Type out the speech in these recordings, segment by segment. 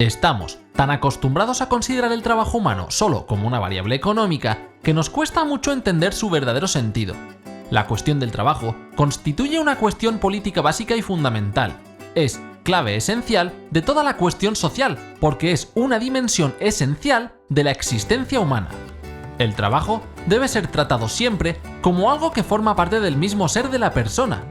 Estamos tan acostumbrados a considerar el trabajo humano solo como una variable económica que nos cuesta mucho entender su verdadero sentido. La cuestión del trabajo constituye una cuestión política básica y fundamental. Es clave esencial de toda la cuestión social porque es una dimensión esencial de la existencia humana. El trabajo debe ser tratado siempre como algo que forma parte del mismo ser de la persona.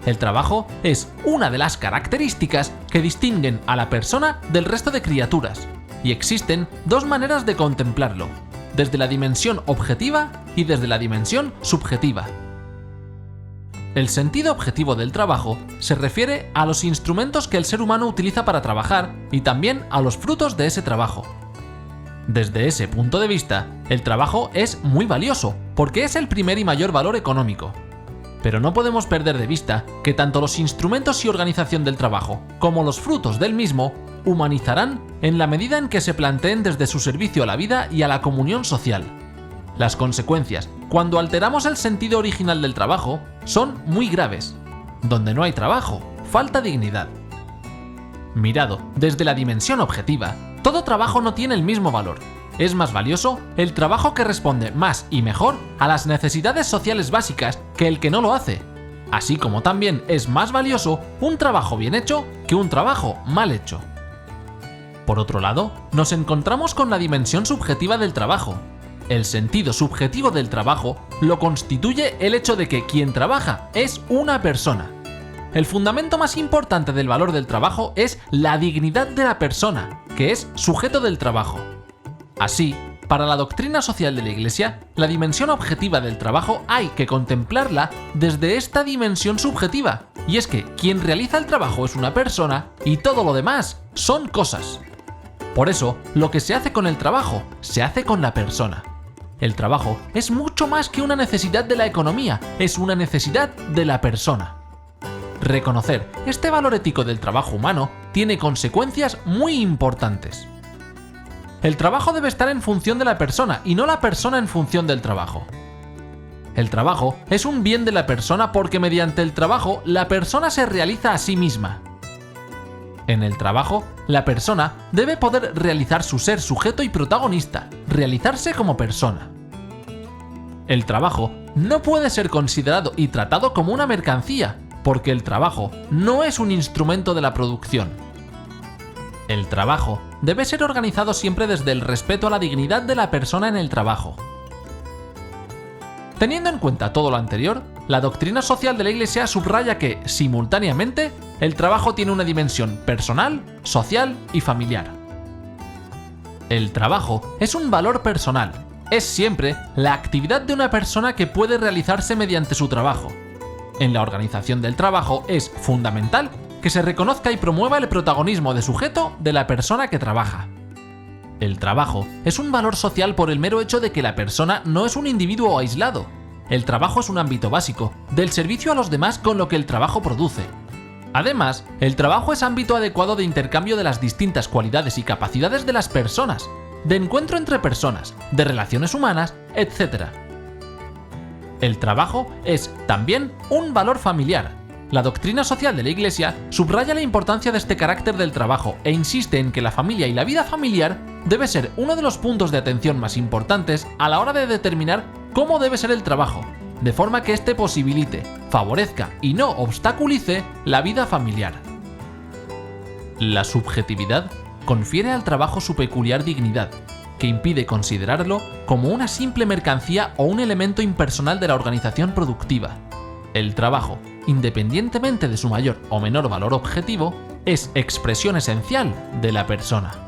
El trabajo es una de las características que distinguen a la persona del resto de criaturas, y existen dos maneras de contemplarlo, desde la dimensión objetiva y desde la dimensión subjetiva. El sentido objetivo del trabajo se refiere a los instrumentos que el ser humano utiliza para trabajar y también a los frutos de ese trabajo. Desde ese punto de vista, el trabajo es muy valioso porque es el primer y mayor valor económico. Pero no podemos perder de vista que tanto los instrumentos y organización del trabajo como los frutos del mismo humanizarán en la medida en que se planteen desde su servicio a la vida y a la comunión social. Las consecuencias, cuando alteramos el sentido original del trabajo, son muy graves. Donde no hay trabajo, falta dignidad. Mirado desde la dimensión objetiva, todo trabajo no tiene el mismo valor. Es más valioso el trabajo que responde más y mejor a las necesidades sociales básicas que el que no lo hace. Así como también es más valioso un trabajo bien hecho que un trabajo mal hecho. Por otro lado, nos encontramos con la dimensión subjetiva del trabajo. El sentido subjetivo del trabajo lo constituye el hecho de que quien trabaja es una persona. El fundamento más importante del valor del trabajo es la dignidad de la persona, que es sujeto del trabajo. Así, para la doctrina social de la Iglesia, la dimensión objetiva del trabajo hay que contemplarla desde esta dimensión subjetiva, y es que quien realiza el trabajo es una persona y todo lo demás son cosas. Por eso, lo que se hace con el trabajo, se hace con la persona. El trabajo es mucho más que una necesidad de la economía, es una necesidad de la persona. Reconocer este valor ético del trabajo humano tiene consecuencias muy importantes. El trabajo debe estar en función de la persona y no la persona en función del trabajo. El trabajo es un bien de la persona porque mediante el trabajo la persona se realiza a sí misma. En el trabajo, la persona debe poder realizar su ser sujeto y protagonista, realizarse como persona. El trabajo no puede ser considerado y tratado como una mercancía, porque el trabajo no es un instrumento de la producción. El trabajo debe ser organizado siempre desde el respeto a la dignidad de la persona en el trabajo. Teniendo en cuenta todo lo anterior, la doctrina social de la Iglesia subraya que, simultáneamente, el trabajo tiene una dimensión personal, social y familiar. El trabajo es un valor personal, es siempre la actividad de una persona que puede realizarse mediante su trabajo. En la organización del trabajo es fundamental que se reconozca y promueva el protagonismo de sujeto de la persona que trabaja. El trabajo es un valor social por el mero hecho de que la persona no es un individuo aislado. El trabajo es un ámbito básico del servicio a los demás con lo que el trabajo produce. Además, el trabajo es ámbito adecuado de intercambio de las distintas cualidades y capacidades de las personas, de encuentro entre personas, de relaciones humanas, etc. El trabajo es también un valor familiar. La doctrina social de la Iglesia subraya la importancia de este carácter del trabajo e insiste en que la familia y la vida familiar debe ser uno de los puntos de atención más importantes a la hora de determinar cómo debe ser el trabajo, de forma que éste posibilite, favorezca y no obstaculice la vida familiar. La subjetividad confiere al trabajo su peculiar dignidad, que impide considerarlo como una simple mercancía o un elemento impersonal de la organización productiva. El trabajo, independientemente de su mayor o menor valor objetivo, es expresión esencial de la persona.